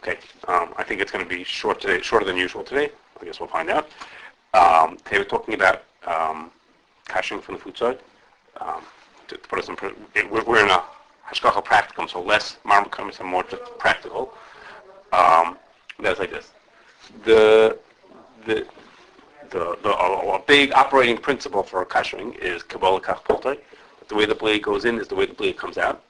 Okay, I think it's going to be short today, shorter than usual today. I guess we'll find out. Today we're talking about kashering from the food side. To put us in, we're in a Hashgachah Practicum, so less marmakum and more just practical. That's like this. A big operating principle for kashering is kabbalah kach poltei. The way the blade goes in is the way the blade comes out.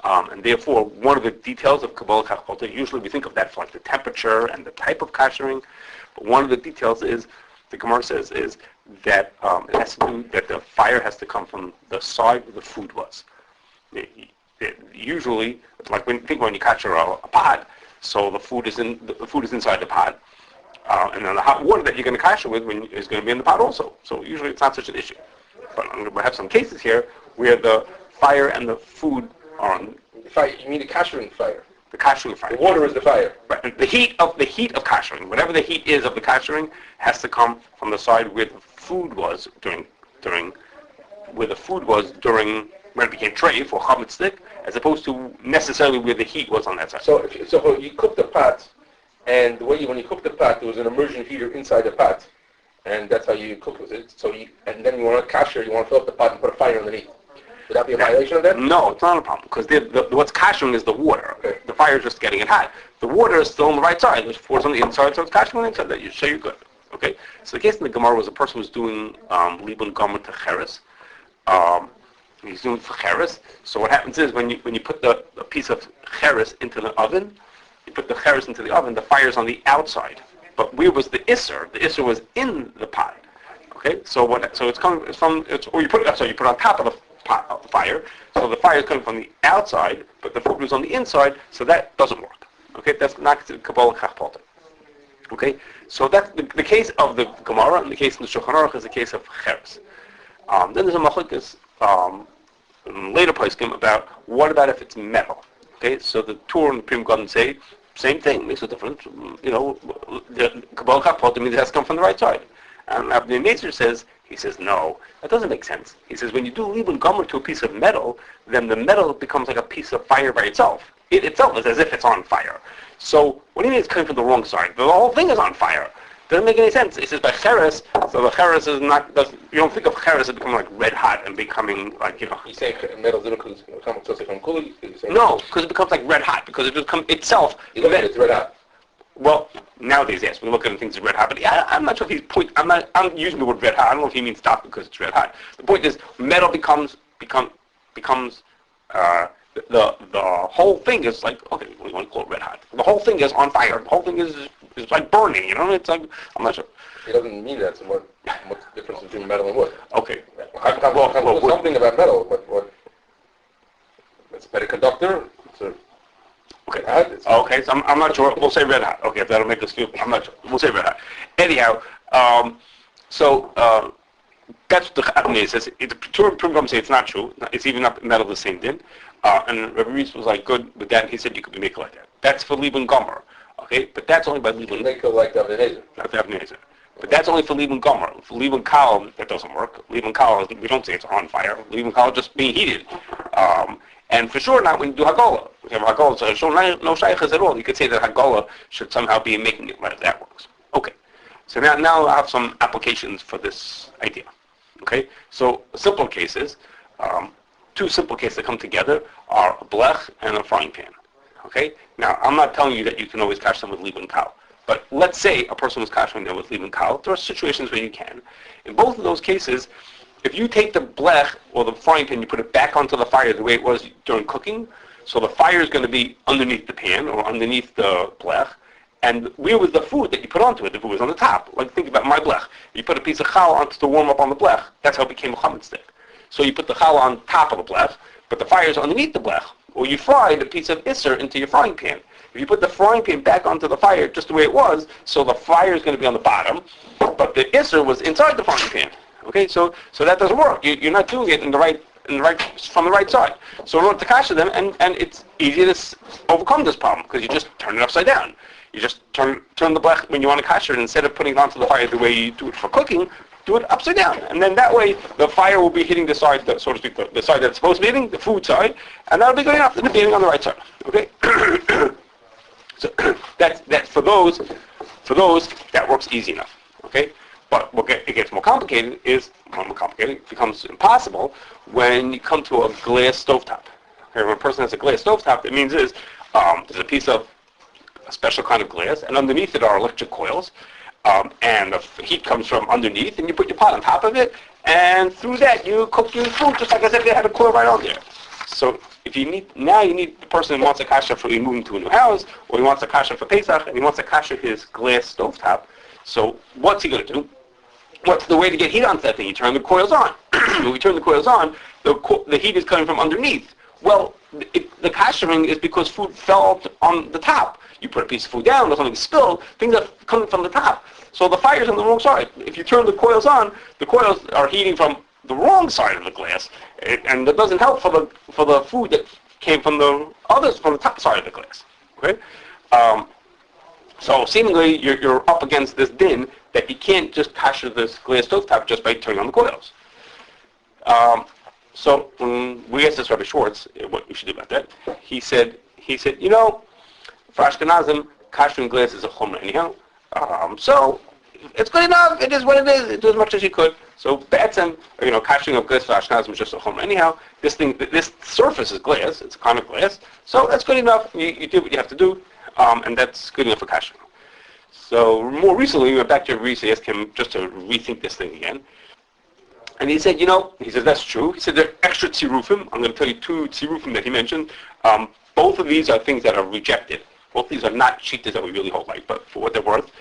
And therefore, one of the details of kabbalah kach poltei, usually we think of that for like the temperature and the type of kashering, but one of the details is, the Gemara says, is that it has to do, that the fire has to come from the side where the food was. Usually, like when you kasher a pot, so the food is inside the pot, and then the hot water that you're going to kasher with is going to be in the pot also. So usually it's not such an issue. But I'm going to have some cases here where the fire and the food are on. The fire, you mean the kashering fire? The kashering fire. The water is the fire. Right. The heat of kashering, whatever the heat is of the kashering, has to come from the side where the food was during when it became treif or chametz stick, as opposed to necessarily where the heat was on that side. So if you cook the pot, and when you cook the pot, there was an immersion heater inside the pot, and that's how you cook with it. And then you want to kasher, you want to fill up the pot and put a fire underneath. Would that be a violation of that? No, it's not a problem, because what's kashering is the water. Okay. The fire is just getting it hot. The water is still on the right side. The water's on the inside, so it's kashering on the inside. So you're good. Okay? So the case in the Gemara was a person was doing libun gomer to cheres. He's doing for cheres. So what happens is when you put a piece of cheres into the oven, you put the cheres into the oven, the fire's on the outside. But where was the isser? The isser was in the pot. Okay? So it's coming from, you put it on top of the fire, so the fire is coming from the outside, but the food was on the inside, so that doesn't work. Okay, that's not kabbalah kach poltei. Okay, so that's the case of the Gemara, and the case in the Shulchan Aruch is the case of cheres. Then there's a machlokes later poskim about what about if it's metal. Okay, so the Torah and the Prim Garden say same thing, makes no difference. The kabbalah kach poltei means it has to come from the right side. And Abnei Nezer says, no, that doesn't make sense. He says, when you do libun gomer to a piece of metal, then the metal becomes like a piece of fire by itself. It itself is as if it's on fire. So, what do you mean it's coming from the wrong side? The whole thing is on fire. Doesn't make any sense. He says, by cheres, so the cheres is not, you don't think of cheres as becoming like red hot and becoming like, You say metal is because it comes from cooling? No, because it becomes like red hot, because it becomes itself. You look at it, it's red hot. Well, nowadays, yes, we look at things as red hot, but I'm not sure if he's I'm using the word red hot. I don't know if he means stop because it's red hot. The point is, metal becomes the whole thing is like, okay, we want to call it red hot. The whole thing is on fire. The whole thing is like burning. It's like, I'm not sure. It doesn't mean that. So what's the difference between metal and wood? Okay. Something about metal, but what? It's a better conductor. Okay. Okay. So I'm not sure. We'll say red hot. Okay, if that'll make us feel. I'm not sure. We'll say red hot. Anyhow, that's what the Abnei says. The Torah and Prim say it's not true. It's even not metal the same din. And Rabbi Reese was like good with that. And he said you could be making like that. That's for libun gomer. Okay, but that's only by libun. Make it like the Abnei. Not the Abnei. But that's only for libun gomer. For libun kal, that doesn't work. Libun kal, we don't say it's on fire. Libun kal just being heated. And for sure not when you do Hagala. If you have Hagala, so sure no shaykhs at all. You could say that Hagala should somehow be making it like that works. Okay. So now I have some applications for this idea. Okay. So simple cases, two simple cases that come together are a blech and a frying pan. Okay. Now I'm not telling you that you can always catch them with libun kal. But let's say a person was catching them with libun kal. There are situations where you can. In both of those cases, if you take the blech or the frying pan, you put it back onto the fire the way it was during cooking, so the fire is going to be underneath the pan or underneath the blech, and where was the food that you put onto it? The food was on the top. Like think about my blech. You put a piece of challah onto to warm up on the blech. That's how it became a chametz stick. So you put the challah on top of the blech, but the fire is underneath the blech. Or you fried a piece of isser into your frying pan. If you put the frying pan back onto the fire just the way it was, so the fire is going to be on the bottom, but the isser was inside the frying pan. Okay, so that doesn't work. You're not doing it from the right side. So in order to kasher them, and it's easy to overcome this problem because you just turn it upside down. You just turn the blech when you want to kasher it, instead of putting it onto the fire the way you do it for cooking, do it upside down, and then that way the fire will be hitting the side, so to speak, the side that's supposed to be hitting, the food side, and that'll be going up and being on the right side. Okay. So for those, that works easy enough. Okay, but it gets more complicated it becomes impossible when you come to a glass stovetop. Okay, when a person has a glass stovetop, it means there's a piece of a special kind of glass, and underneath it are electric coils, and the heat comes from underneath, and you put your pot on top of it, and through that you cook your food just like as if they had a coil right on there. So if you need the person who wants a kasha for moving to a new house, or he wants a kasha for Pesach, and he wants to kasha his glass stovetop. So what's he going to do? What's the way to get heat onto that thing? You turn the coils on. When we turn the coils on, the heat is coming from underneath. Well, the kashering is because food fell on the top. You put a piece of food down, there's something spilled, things are coming from the top. So the fire's on the wrong side. If you turn the coils on, the coils are heating from the wrong side of the glass, and that doesn't help for the food that came from the top side of the glass. Okay, so seemingly you're up against this din that you can't just kasher this glass stovetop just by turning on the coils. So we asked this Rabbi Schwartz what we should do about that. He said, for Ashkenazim, kashering glass is a chumrah anyhow. So it's good enough. It is what it is. Do as much as you could. So be'etzem, kashering of glass for Ashkenazim is just a chumrah anyhow. This surface is glass. It's a kind of glass. So that's good enough. You do what you have to do, and that's good enough for kashering. So more recently, we went back to Reese, asked him just to rethink this thing again. And he said, that's true. He said there are extra tzirufim. I'm going to tell you two tzirufim that he mentioned. Both of these are things that are rejected. Both of these are not shitas that we really hold like, but for what they're worth.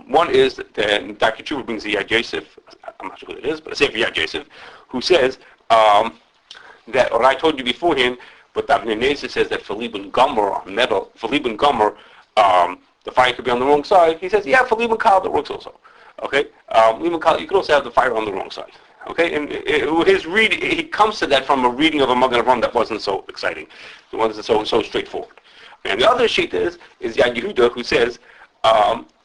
One is that Dr. Tshuva brings the Yad Yosef, I'm not sure what it is, but a Sefer Yad Yosef, who says that what I told you beforehand, but Avnei Nezer says that for Liban Gomer on metal, for Liban Gomer, the fire could be on the wrong side. He says, for Liban Kal that works also. Okay, Liban Kal, you could also have the fire on the wrong side. Okay, and he comes to that from a reading of a Magen Avraham that wasn't so exciting. It wasn't so straightforward. And the other sheet is Yad Yehuda, who says,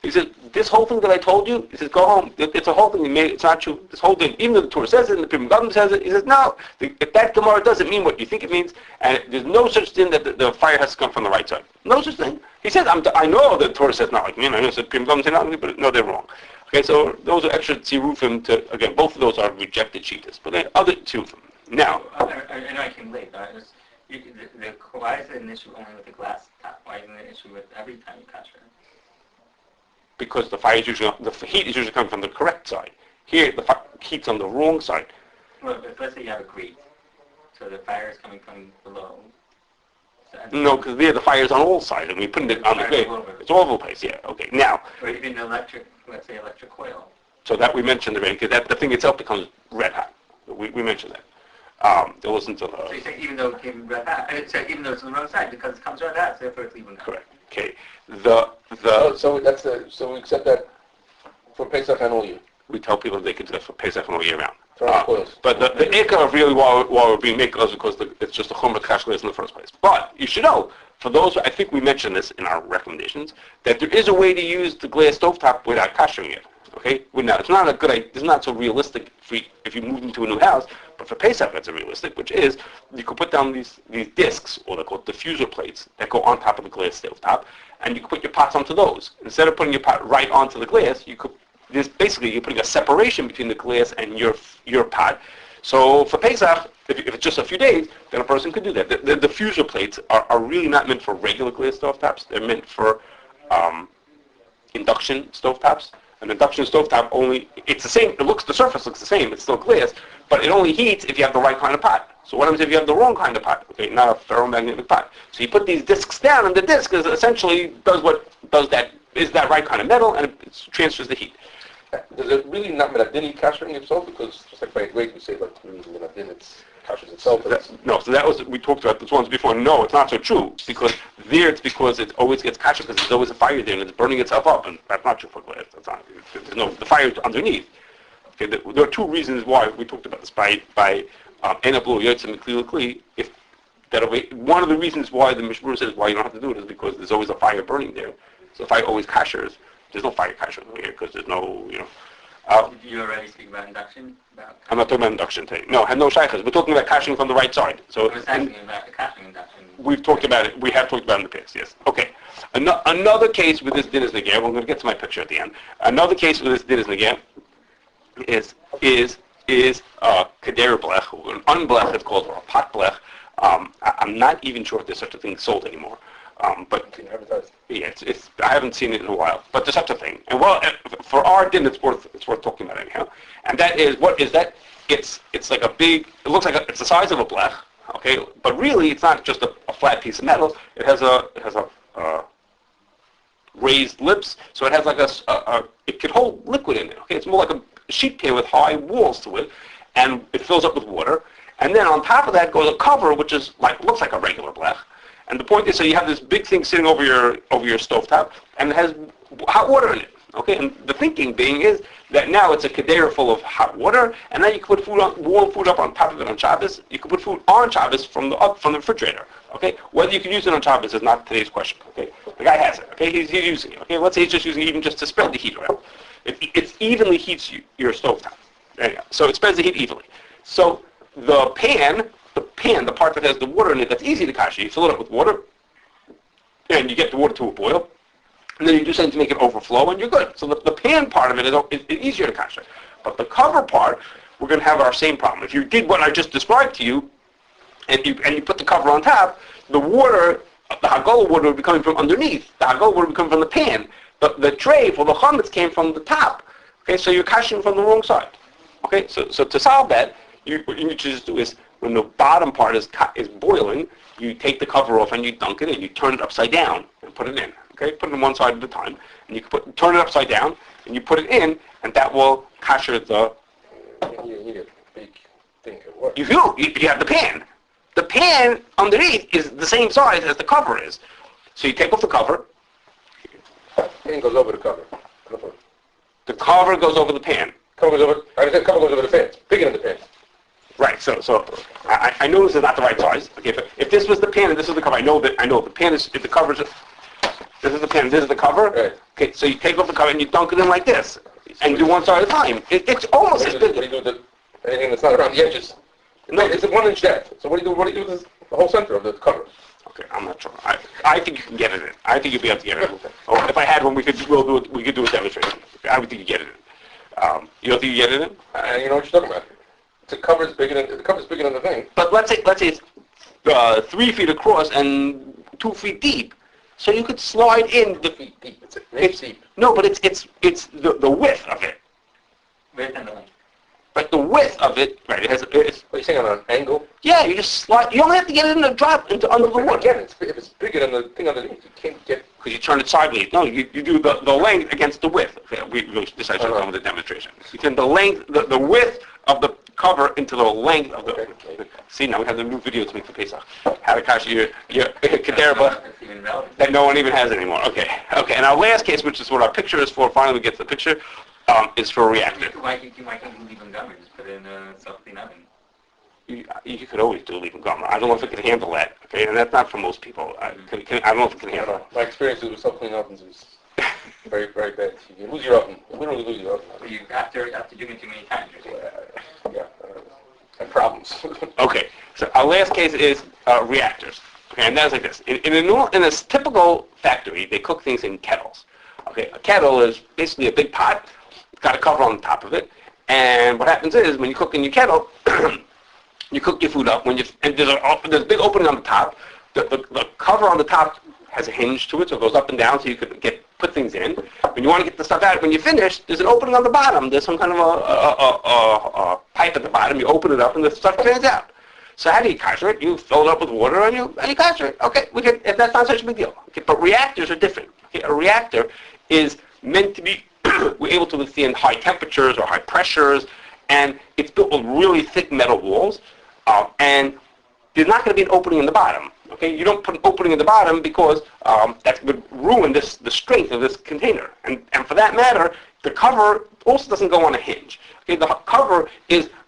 he says, this whole thing that I told you, he says, go home. It's a whole thing. It's not true. This whole thing, even though the Torah says it and the Practicum says it, he says, no, if that Gemara doesn't mean what you think it means, and there's no such thing that the fire has to come from the right side. No such thing. He says, I know the Torah says not like me, and I know the Practicum says not like me, but no, they're wrong. Okay, so those are extra tzirufim to, again, both of those are rejected shitas, but then other tzirufim. Now. I know I came late, but why is it an issue only with the glass top? Why isn't it an issue with every time you kasher? Because the heat is usually coming from the correct side. Here, the heat's on the wrong side. Well, let's say you have a grate, so the fire is coming from below. No, because there the fire is on all sides, and we put it on the grate. It's all over the place. Yeah. Okay. Now. Or even electric coil. So that we mentioned already, because the thing itself becomes red hot. We mentioned that. It wasn't to the. So you say even though it came red hot, even though it's on the wrong side, because it comes red hot, so therefore it's leaving. Correct. Okay. So we accept that for Pesach and all year. We tell people they can do that for Pesach and all year round. But the ikar of really why we're being makers is because it's just a chumrah kashrus in the first place. But you should know, for those, I think we mentioned this in our recommendations, that there is a way to use the glass stovetop without kashering it. Okay? Now, it's not a good idea. It's not so realistic if you move into a new house, but for Pesach it's realistic, which is you could put down these discs, or they're called diffuser plates, that go on top of the glass stovetop, and you can put your pots onto those. Instead of putting your pot right onto the glass, you're putting a separation between the glass and your pot. So for Pesach, if it's just a few days, then a person could do that. The diffuser plates are really not meant for regular glass stovetops. They're meant for induction stovetops. An induction stovetop it's the same. The surface looks the same. It's still glass, but it only heats if you have the right kind of pot. So what happens if you have the wrong kind of pot? Okay, not a ferromagnetic pot. So you put these discs down, and the disc is is that right kind of metal, and it transfers the heat. Does it really not menadini kashering itself? Because just like by grade, we say like menadin, it's kashers itself. We talked about this once before. No, it's not so true, because it always gets kasher because there's always a fire there and it's burning itself up, and that's not true for glass. The fire is underneath. Okay, there are two reasons why we talked about this by enablu yotzim kli. One of the reasons why the Mishmur says why you don't have to do it is because there's always a fire burning there. So the fire always kashers. There's no fire kasher over here because there's no, Did you already speak about induction? I'm not talking about induction today. No, had no shaykhs. We're talking about kashering from the right side. So I was asking about the kashering induction. We have talked about it in the past. Yes. Okay. Another case with this din is negir. We're going to get to my picture at the end. Another case with this din is negir is Kedairah blech, or an unblech it's called, or a pot blech. I'm not even sure if there's such a thing sold anymore. But yeah, I haven't seen it in a while. But there's such a thing. And well, for our din, it's worth talking about anyhow. And that is, what is that? It's like a big. It looks like it's the size of a blech. Okay, but really it's not just a flat piece of metal. It has a raised lips, so it has like it could hold liquid in it. Okay, it's more like a sheet pan with high walls to it, and it fills up with water. And then on top of that goes a cover, which is looks like a regular blech. And the point is, so you have this big thing sitting over your stovetop, and it has hot water in it. Okay, and the thinking being is that now it's a Kedairah full of hot water, and now you can put warm food up on top of it on Shabbos. You can put food on Shabbos from the refrigerator. Okay, whether you can use it on Shabbos is not today's question. Okay, the guy has it. Okay, he's using it. Okay, let's say he's just using it even just to spread the heat around. It evenly heats your stovetop. Anyhow, so it spreads the heat evenly. So the pan, the part that has the water in it, that's easy to kasher. You fill it up with water, and you get the water to a boil. And then you do something to make it overflow, and you're good. So the pan part of it is easier to kasher. But the cover part, we're going to have our same problem. If you did what I just described to you, and you put the cover on top, the water, the Haggalah water would be coming from underneath. The Haggalah water would be coming from the pan. The tray for the chametz came from the top. Okay, so you're kashering from the wrong side. Okay, so to solve that, what you need to just do is, when the bottom part is boiling, you take the cover off and you dunk it in. You turn it upside down and put it in. Okay, put it on one side at a time, and you can turn it upside down, and you put it in, and that will kasher the. You need a big thing at work. You have the pan. The pan underneath is the same size as the cover is. So you take off the cover. Pan goes over the cover. The cover goes over the pan. Cover goes over the pan. It's bigger than the pan. Right. So I know this is not the right size. Okay, but if this was the pan and this is the cover, I know the pan is, if the cover is. This is the pan, this is the cover. Right. Okay, so you take off the cover and you dunk it in like this. And do one side at a time. It's almost as big. What do you do with anything that's not around the edges? No, it's a 1 inch depth. So what do you do with the whole center of the cover? Okay, I'm not sure. I think you can get it in. I think you'll be able to get it in. Or if I had one, we could do a demonstration. I would think you get it in. You don't think you get it in? You know what you're talking about. The cover's bigger than the thing. But let's say it's 3 feet across and 2 feet deep. So you could slide in the feet deep. It's deep. No, but it's the width of it. Width and the length. But the width of it, right? It's. What are you saying, on an angle? Yeah, you just slide. You only have to get it in the drop into under the water. Again, if it's bigger than the thing underneath, you can't get. Because you turn it sideways. No, you do the length against the width. Okay, we decided to come with a demonstration. You turn the length, the width of the cover into the length of the. Okay. See, now we have the new video to make for Pesach. How to kasher your Kedairah That's even relevant. that no one even has anymore. Okay. And our last case, which is what our picture is for, finally we get to the picture, is for a reactor. Why can't you leave them gum and just put it in a self-clean oven? You could always do leave and gum. I don't know if it can handle that. Okay, and that's not for most people. I don't know if it can handle it. My experiences with self-cleaning ovens is very, very bad. You lose your oven. We don't lose your oven. You after doing it too many times. And problems. Okay, so our last case is reactors. Okay, and that's like this. In a typical factory, they cook things in kettles. Okay, a kettle is basically a big pot. It's got a cover on the top of it. And what happens is, when you cook in your kettle, you cook your food up. And there's a big opening on the top. The cover on the top has a hinge to it, so it goes up and down, so you can put things in. When you want to get the stuff out, when you finish, there's an opening on the bottom. There's some kind of a pipe at the bottom. You open it up, and the stuff fans out. So how do you kasher it? You fill it up with water, and you kasher it. Okay, if that's not such a big deal. Okay, but reactors are different. Okay, a reactor is meant to be we're able to withstand high temperatures or high pressures, and it's built with really thick metal walls, and there's not going to be an opening in the bottom. Okay, you don't put an opening in the bottom because that would ruin the strength of this container. And for that matter, the cover also doesn't go on a hinge. Okay, the cover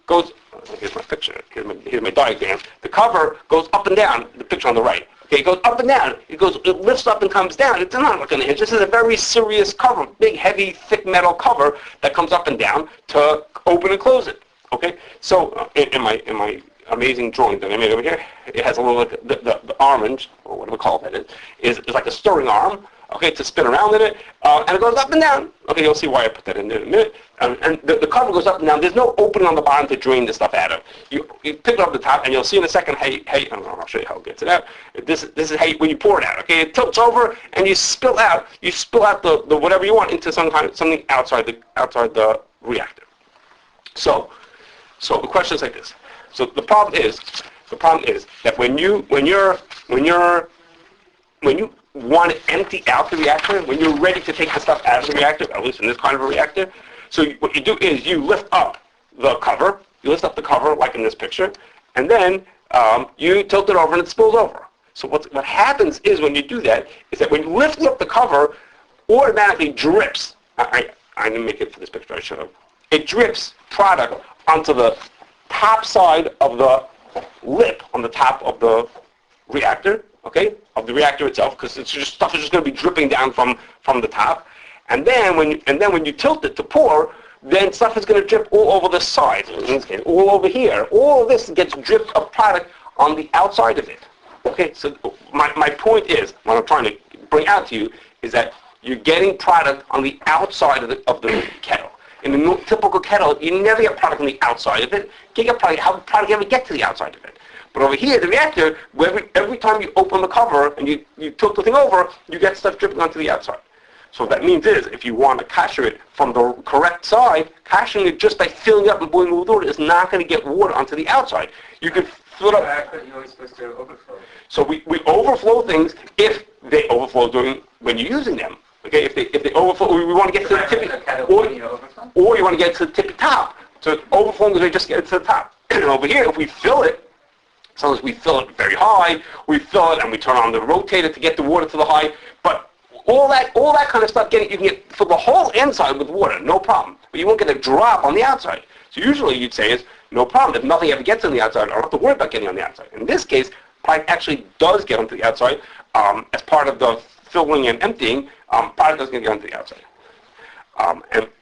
goes. Here's my picture. Here's my diagram. The cover goes up and down. The picture on the right. Okay, it goes up and down. It lifts up and comes down. It's not like a hinge. This is a very serious cover, big, heavy, thick metal cover that comes up and down to open and close it. Okay, so in my amazing drawing that I made over here. It has a little, the orange, or whatever we call that is like a stirring arm, okay, to spin around in it, and it goes up and down. Okay, you'll see why I put that in there in a minute. And the cover goes up and down. There's no opening on the bottom to drain the stuff out of. You pick it up the top, and you'll see in a second, hey, I don't know, I'll show you how it gets it out. This is how when you pour it out, okay? It tilts over, and you spill out the whatever you want into something outside the reactor. So the question is like this. So the problem is that when you want to empty out the reactor, when you're ready to take the stuff out of the reactor, at least in this kind of a reactor, so what you do is you lift up the cover, like in this picture, and then you tilt it over and it spills over. So what happens is when you do that, is that when you lift up the cover, automatically drips, I didn't make it for this picture, I should have, it drips product onto the top side of the lip on the top of the reactor, okay, of the reactor itself, because stuff is just going to be dripping down from the top, and then when you tilt it to pour, then stuff is going to drip all over the sides, in this case, all over here. All of this gets dripped of product on the outside of it. Okay, so my point is, what I'm trying to bring out to you is that you're getting product on the outside of the kettle. In a typical kettle, you never get product on the outside of it. You get product, how does product ever get to the outside of it? But over here, the reactor, every time you open the cover and you tilt the thing over, you get stuff dripping onto the outside. So what that means is, if you want to kasher it from the correct side, kashering it just by filling up and boiling with water is not going to get water onto the outside. You can fill it up. I thought you were supposed to overflow. So we overflow things if they overflow when you're using them. Okay, if they overflow, we want to get to the tippy, or you want to get to the tippy top. So overflowing is they just get it to the top. And over here, if we fill it, sometimes we fill it very high, we fill it and we turn on the rotator to get the water to the high, but all that kind of stuff, you can get for the whole inside with water, no problem. But you won't get a drop on the outside. So usually you'd say is, no problem. If nothing ever gets on the outside, I don't have to worry about getting on the outside. In this case, product actually does get onto the outside as part of the filling and emptying. Product doesn't get onto the outside.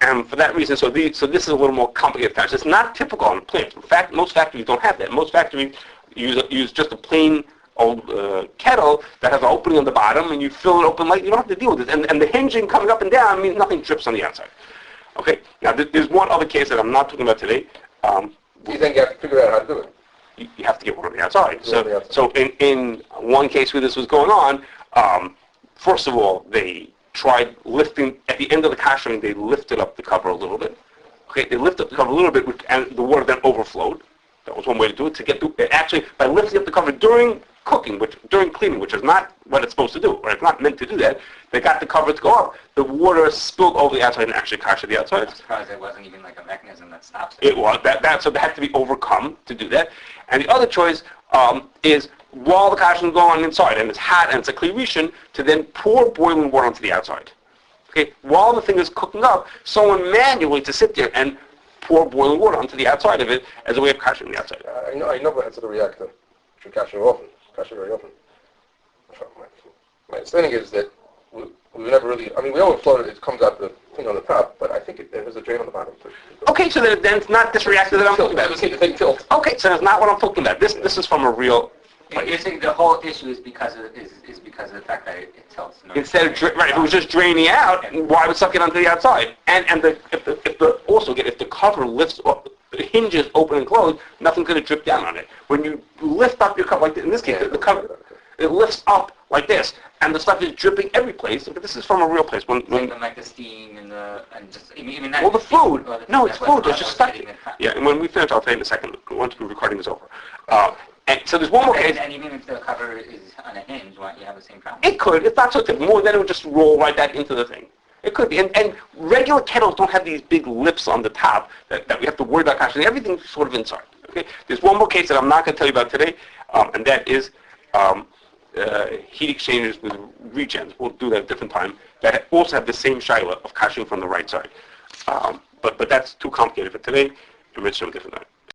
And for that reason, so this is a little more complicated fashion. It's not typical on plants. In fact, most factories don't have that. Most factories use just a plain old kettle that has an opening on the bottom, and you fill it open like you don't have to deal with it. And the hinging coming up and down means nothing drips on the outside. Okay. Now there's one other case that I'm not talking about today. You think you have to figure out how to do it? You have to get one on the outside. So in one case where this was going on, first of all, they tried lifting, at the end of the kashering, they lifted up the cover a little bit. Okay, they lifted up the cover a little bit, and the water then overflowed. That was one way to do it, actually, by lifting up the cover during cooking, during cleaning, which is not what it's supposed to do, or it's not meant to do that. They got the cover to go up. The water spilled over the outside and actually kashed the outside. I'm surprised there wasn't even like a mechanism that stops it. It was. So they had to be overcome to do that. And the other choice is, while the kashering is going on inside, and it's hot and it's a klirishin, to then pour boiling water onto the outside. Okay, while the thing is cooking up, someone manually to sit there and pour boiling water onto the outside of it as a way of kashering the outside. I know what happens to the reactor. Should kasher very often. My understanding is that we never really, we overflow it, it comes out the thing on the top, but I think there's a drain on the bottom too. Okay, so then it's not this reactor that I'm talking about. The thing tilts. Okay, so that's not what I'm talking about. This is from a real place. You're saying the whole issue is because of the fact that it tilts. Instead of if it was just draining out, why would it suck it onto the outside? And if the cover lifts up, the hinges open and close, nothing's going to drip down on it. When you lift up your cover, like in this case, the cover, it lifts up like this, and the stuff is dripping every place. This is from a real place. When like the steam and just even that. Well, the food. No, it's food. It's just stuck. Sitting in Yeah, and when we finish, I'll tell you in a second. Once the recording is over. And so there's one more case. And even if the cover is on a hinge, why you have the same problem? It could. It's not so typical. More than it would just roll right back into the thing. It could be. And regular kettles don't have these big lips on the top that we have to worry about kashering. Everything's sort of inside. Okay. There's one more case that I'm not going to tell you about today, and that is heat exchangers with regens. We'll do that at a different time. That also have the same shaila of kashering from the right side. But that's too complicated for today. We'll do it a different time.